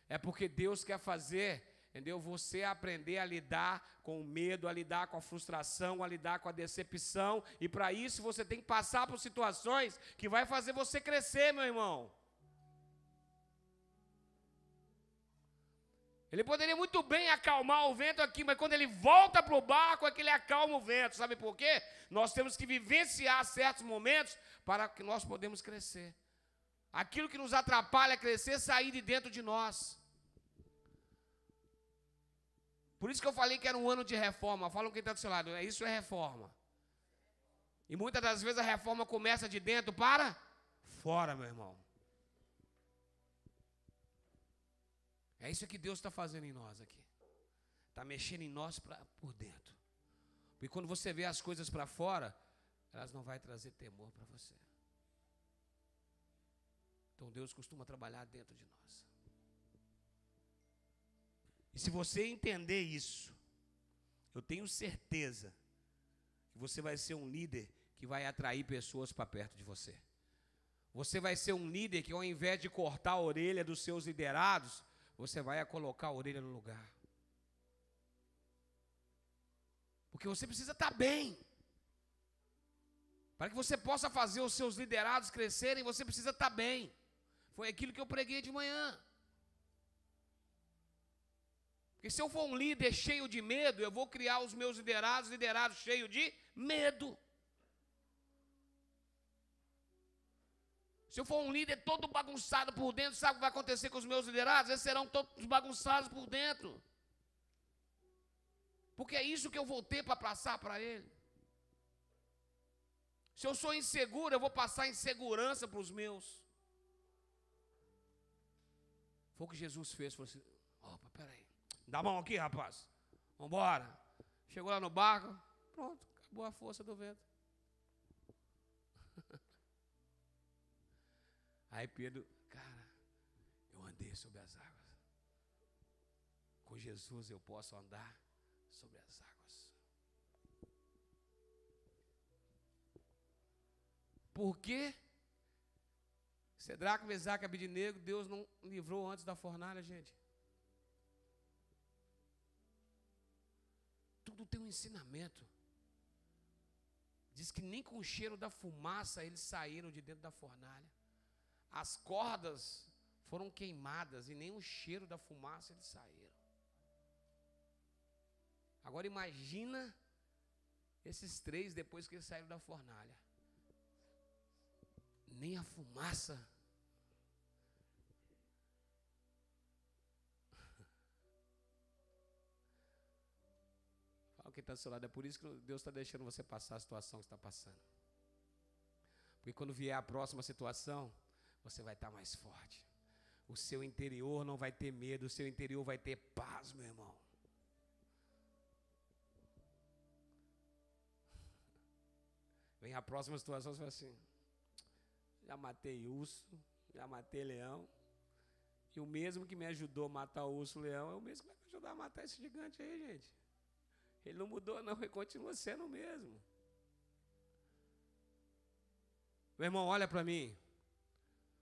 É porque Deus quer fazer, entendeu? Você aprender a lidar com o medo, a lidar com a frustração, a lidar com a decepção. E para isso você tem que passar por situações que vai fazer você crescer, meu irmão. Ele poderia muito bem acalmar o vento aqui, mas quando ele volta para o barco é que ele acalma o vento. Sabe por quê? Nós temos que vivenciar certos momentos para que nós podemos crescer. Aquilo que nos atrapalha a crescer, sair de dentro de nós. Por isso que eu falei que era um ano de reforma. Fala quem está do seu lado. Isso é reforma. E muitas das vezes a reforma começa de dentro para fora, meu irmão. É isso que Deus está fazendo em nós aqui. Está mexendo em nós por dentro. Porque quando você vê as coisas para fora, elas não vão trazer temor para você. Então Deus costuma trabalhar dentro de nós. E se você entender isso, eu tenho certeza que você vai ser um líder que vai atrair pessoas para perto de você. Você vai ser um líder que, ao invés de cortar a orelha dos seus liderados, você vai colocar a orelha no lugar. Porque você precisa estar bem. Para que você possa fazer os seus liderados crescerem, você precisa estar bem. Foi aquilo que eu preguei de manhã. Porque se eu for um líder cheio de medo, eu vou criar os meus liderados cheios de medo. Se eu for um líder todo bagunçado por dentro, sabe o que vai acontecer com os meus liderados? Eles serão todos bagunçados por dentro. Porque é isso que eu vou ter para passar para ele. Se eu sou inseguro, eu vou passar insegurança para os meus. Foi o que Jesus fez. Falou assim, opa, peraí. Dá a mão aqui, rapaz. Vamos embora. Chegou lá no barco, pronto, acabou a força do vento. Aí Pedro, cara, eu andei sobre as águas. Com Jesus eu posso andar sobre as águas. Por quê? Cedraque, Mesaque e Abednego, Deus não livrou antes da fornalha, gente. Tudo tem um ensinamento. Diz que nem com o cheiro da fumaça eles saíram de dentro da fornalha. As cordas foram queimadas e nem o cheiro da fumaça eles saíram. Agora imagina esses três depois que eles saíram da fornalha. Nem a fumaça. Fala quem está do seu lado. É por isso que Deus está deixando você passar a situação que está passando. Porque quando vier a próxima situação, você vai estar mais forte. O seu interior não vai ter medo, o seu interior vai ter paz, meu irmão. Vem a próxima situação, você fala assim: já matei urso, já matei leão. E o mesmo que me ajudou a matar o urso e o leão é o mesmo que vai me ajudar a matar esse gigante aí, gente. Ele não mudou não, ele continua sendo o mesmo. Meu irmão, olha para mim.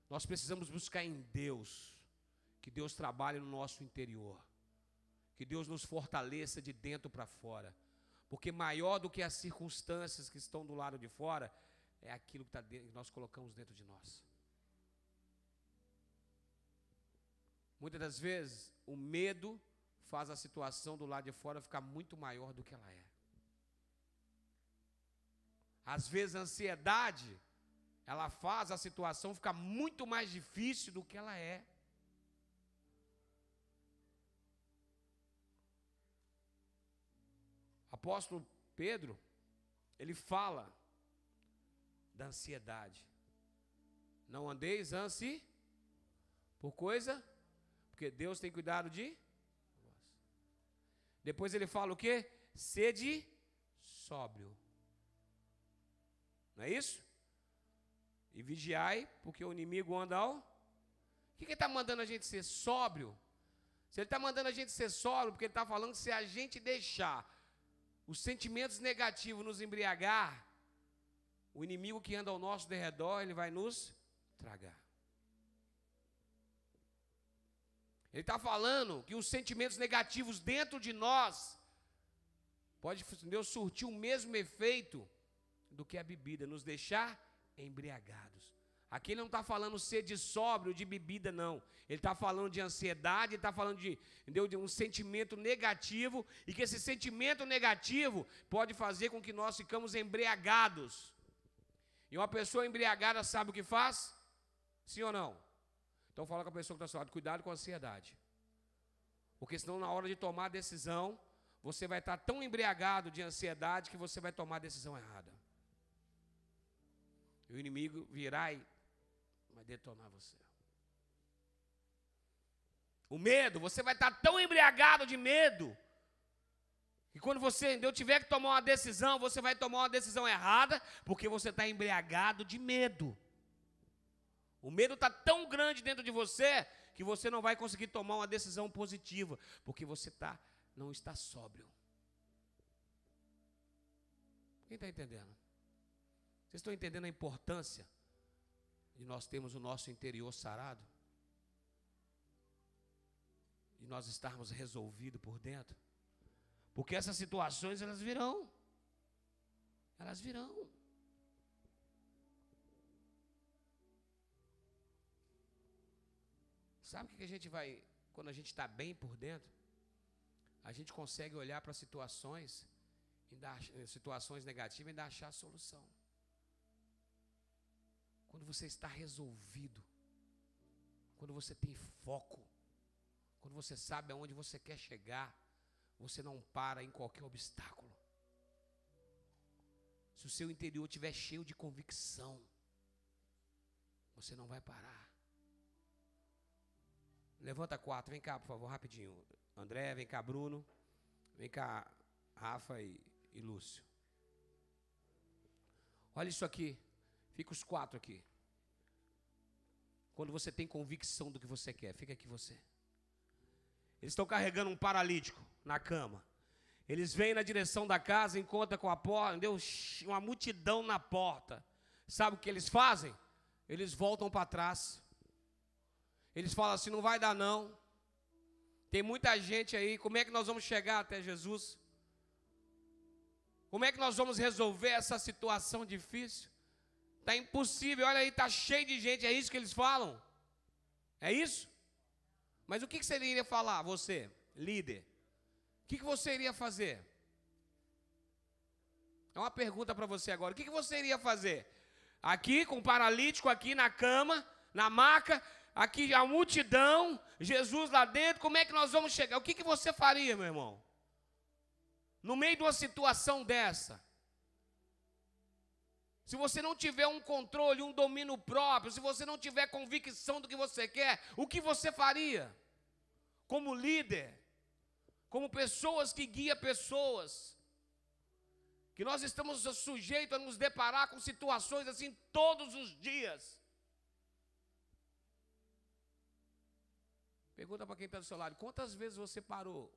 Nós precisamos buscar em Deus, que Deus trabalhe no nosso interior, que Deus nos fortaleça de dentro para fora, porque maior do que as circunstâncias que estão do lado de fora, é aquilo que, que nós colocamos dentro de nós. Muitas das vezes, o medo faz a situação do lado de fora ficar muito maior do que ela é. Às vezes, a ansiedade, ela faz a situação ficar muito mais difícil do que ela é. Apóstolo Pedro, ele fala da ansiedade. Não andeis por coisa, porque Deus tem cuidado de vós. Depois ele fala o quê? Sede sóbrio. Não é isso? E vigiai, porque o inimigo anda ao... O que ele está mandando a gente ser sóbrio? Se ele está mandando a gente ser sóbrio, porque ele está falando que se a gente deixar os sentimentos negativos nos embriagar, o inimigo que anda ao nosso derredor, ele vai nos tragar. Ele está falando que os sentimentos negativos dentro de nós pode Deus surtir o mesmo efeito do que a bebida, nos deixar embriagados. Aqui ele não está falando ser de sóbrio, de bebida, não. Ele está falando de ansiedade, ele está falando de um sentimento negativo, e que esse sentimento negativo pode fazer com que nós ficamos embriagados. E uma pessoa embriagada sabe o que faz? Sim ou não? Então fala com a pessoa que está ao seu lado, cuidado com a ansiedade. Porque senão na hora de tomar a decisão, você vai estar tão embriagado de ansiedade que você vai tomar a decisão errada. E o inimigo virá e vai detonar você. O medo, você vai estar tão embriagado de medo, que quando você tiver que tomar uma decisão, você vai tomar uma decisão errada, porque você está embriagado de medo. O medo está tão grande dentro de você, que você não vai conseguir tomar uma decisão positiva, porque você não está sóbrio. Quem está entendendo? Vocês estão entendendo a importância de nós termos o nosso interior sarado? De nós estarmos resolvidos por dentro? Porque essas situações, elas virão. Elas virão. Sabe o que a gente vai, quando a gente está bem por dentro? A gente consegue olhar para situações negativas e ainda achar a solução. Quando você está resolvido, quando você tem foco, quando você sabe aonde você quer chegar, você não para em qualquer obstáculo. Se o seu interior estiver cheio de convicção, você não vai parar. Levanta 4, vem cá, por favor, rapidinho. André, vem cá, Bruno. Vem cá, Rafa e Lúcio. Olha isso aqui. Fica os 4 aqui. Quando você tem convicção do que você quer, fica aqui você. Eles estão carregando um paralítico na cama. Eles vêm na direção da casa, encontram com a porta, deu uma multidão na porta. Sabe o que eles fazem? Eles voltam para trás. Eles falam assim, não vai dar não. Tem muita gente aí, como é que nós vamos chegar até Jesus? Como é que nós vamos resolver essa situação difícil? Está impossível, olha aí, está cheio de gente, é isso que eles falam? É isso? Mas o que você iria falar, você, líder? O que você iria fazer? É uma pergunta para você agora. O que você iria fazer? Aqui, com o paralítico, aqui na cama, na maca, aqui a multidão, Jesus lá dentro, como é que nós vamos chegar? O que você faria, meu irmão? No meio de uma situação dessa. Se você não tiver um controle, um domínio próprio, se você não tiver convicção do que você quer, o que você faria? Como líder, como pessoas que guiam pessoas, que nós estamos sujeitos a nos deparar com situações assim todos os dias. Pergunta para quem está do seu lado, quantas vezes você parou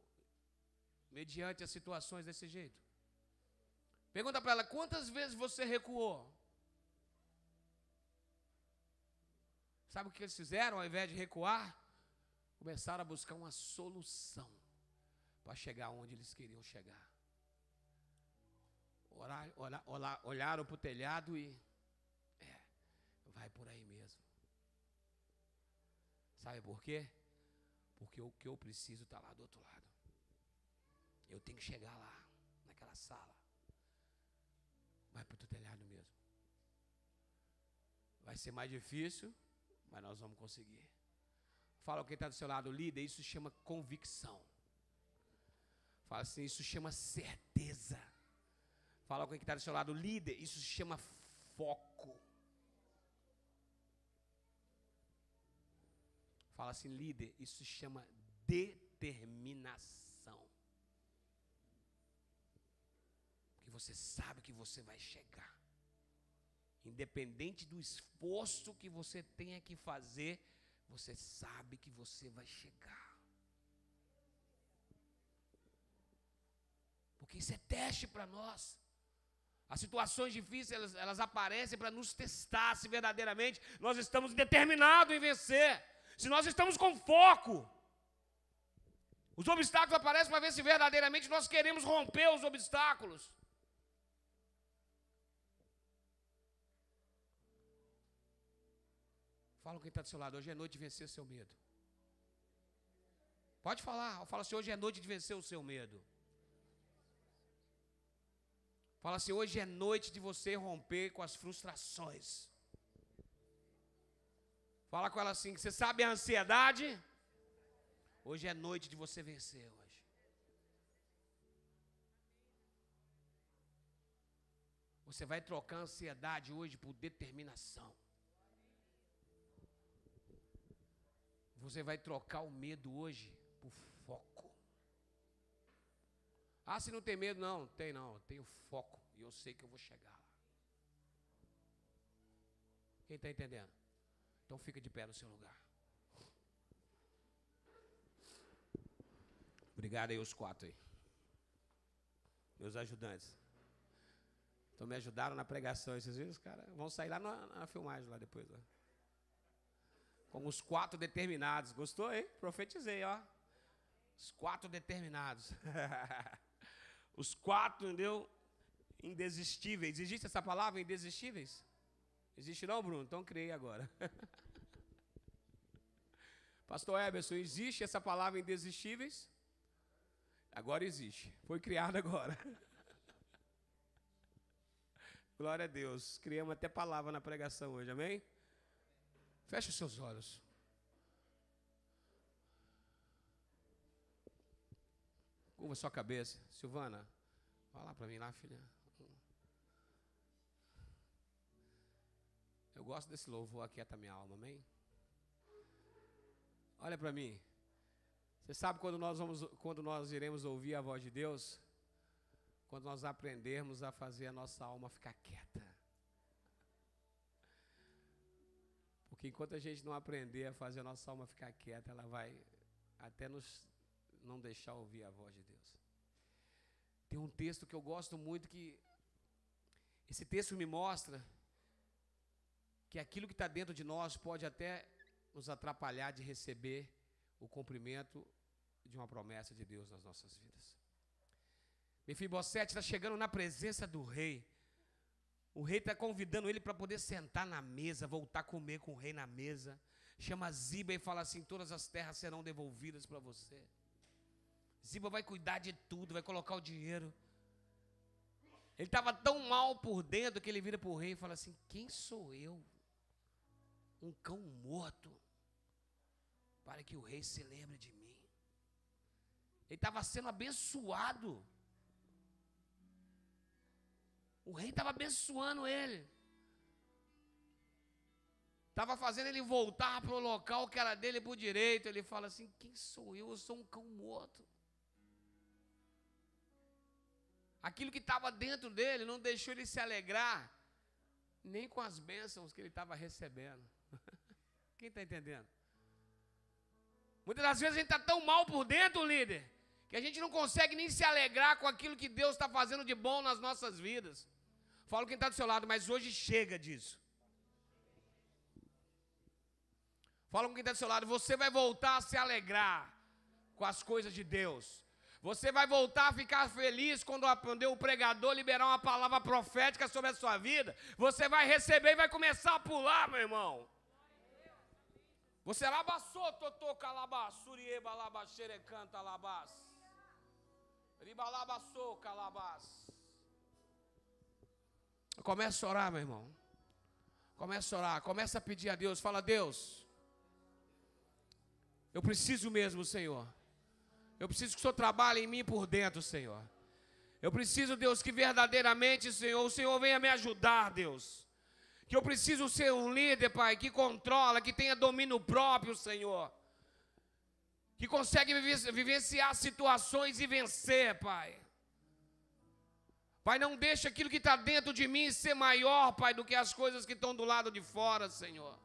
mediante as situações desse jeito? Pergunta para ela, quantas vezes você recuou? Sabe o que eles fizeram ao invés de recuar? Começaram a buscar uma solução para chegar onde eles queriam chegar. Olharam para o telhado e vai por aí mesmo. Sabe por quê? Porque o que eu preciso está lá do outro lado. Eu tenho que chegar lá, naquela sala. Vai para o telhado mesmo. Vai ser mais difícil, mas nós vamos conseguir. Fala quem está do seu lado, líder, isso chama convicção. Fala assim, isso chama certeza. Fala com quem está do seu lado, líder, isso se chama foco. Fala assim, líder, isso se chama determinação. Porque você sabe que você vai chegar. Independente do esforço que você tenha que fazer, você sabe que você vai chegar. Porque isso é teste para nós. As situações difíceis, elas aparecem para nos testar se verdadeiramente nós estamos determinados em vencer. Se nós estamos com foco. Os obstáculos aparecem para ver se verdadeiramente nós queremos romper os obstáculos. Fala quem está do seu lado, hoje é noite de vencer seu medo. Pode falar, fala assim, hoje é noite de vencer o seu medo. Fala assim, hoje é noite de você romper com as frustrações. Fala com ela assim, você sabe a ansiedade? Hoje é noite de você vencer hoje. Você vai trocar a ansiedade hoje por determinação. Você vai trocar o medo hoje por foco. Ah, se não tem medo, não. Tem não, eu tenho foco. E eu sei que eu vou chegar lá. Quem está entendendo? Então fica de pé no seu lugar. Obrigado aí os 4 aí. Meus ajudantes. Então me ajudaram na pregação. Esses vídeos, os caras vão sair lá na filmagem lá depois. Ó. Como os 4 determinados. Gostou, hein? Profetizei, ó. Os 4 determinados. Os 4, entendeu? Indesistíveis. Existe essa palavra, indesistíveis? Existe não, Bruno? Então criei agora. Pastor Eberson, existe essa palavra indesistíveis? Agora existe. Foi criada agora. Glória a Deus. Criamos até palavra na pregação hoje, amém? Feche os seus olhos. Curva sua cabeça. Silvana, vai lá para mim lá, filha. Eu gosto desse louvor, aquieta minha alma, amém? Olha para mim. Você sabe quando nós iremos ouvir a voz de Deus? Quando nós aprendermos a fazer a nossa alma ficar quieta. Porque enquanto a gente não aprender a fazer a nossa alma ficar quieta, ela vai até nos não deixar ouvir a voz de Deus. Tem um texto que eu gosto muito, que esse texto me mostra que aquilo que está dentro de nós pode até nos atrapalhar de receber o cumprimento de uma promessa de Deus nas nossas vidas. Mefibosete está chegando na presença do rei. O rei está convidando ele para poder sentar na mesa, voltar a comer com o rei na mesa. Chama Ziba e fala assim: todas as terras serão devolvidas para você. Ziba vai cuidar de tudo, vai colocar o dinheiro. Ele estava tão mal por dentro que ele vira para o rei e fala assim: quem sou eu? Um cão morto, para que o rei se lembre de mim. Ele estava sendo abençoado. O rei estava abençoando ele. Estava fazendo ele voltar para o local que era dele por direito. Ele fala assim: quem sou eu? Eu sou um cão morto. Aquilo que estava dentro dele não deixou ele se alegrar nem com as bênçãos que ele estava recebendo. Quem está entendendo? Muitas das vezes a gente está tão mal por dentro, líder, que a gente não consegue nem se alegrar com aquilo que Deus está fazendo de bom nas nossas vidas. Falo quem está do seu lado, mas hoje chega disso. Fala com quem está do seu lado, você vai voltar a se alegrar com as coisas de Deus. Você vai voltar a ficar feliz quando o pregador liberar uma palavra profética sobre a sua vida. Você vai receber e vai começar a pular, meu irmão. Você labaçou, totô, calabaço, urieba, labaxere, canta, labás. Ribalabaçou, calabás. Começa a orar, meu irmão. Começa a orar, começa a pedir a Deus. Fala: Deus, eu preciso mesmo, Senhor. Eu preciso que o Senhor trabalhe em mim por dentro, Senhor. Eu preciso, Deus, que verdadeiramente, Senhor, o Senhor venha me ajudar, Deus. Que eu preciso ser um líder, Pai, que controla, que tenha domínio próprio, Senhor. Que consegue vivenciar situações e vencer, Pai. Pai, não deixa aquilo que está dentro de mim ser maior, Pai, do que as coisas que estão do lado de fora, Senhor.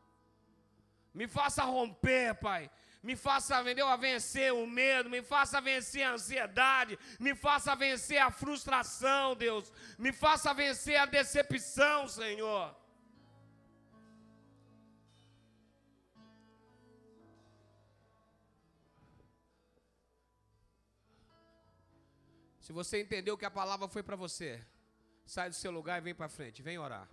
Me faça romper, Pai. Me faça, a vencer o medo, me faça vencer a ansiedade, me faça vencer a frustração, Deus. Me faça vencer a decepção, Senhor. Se você entendeu que a palavra foi para você, sai do seu lugar e vem para frente, vem orar.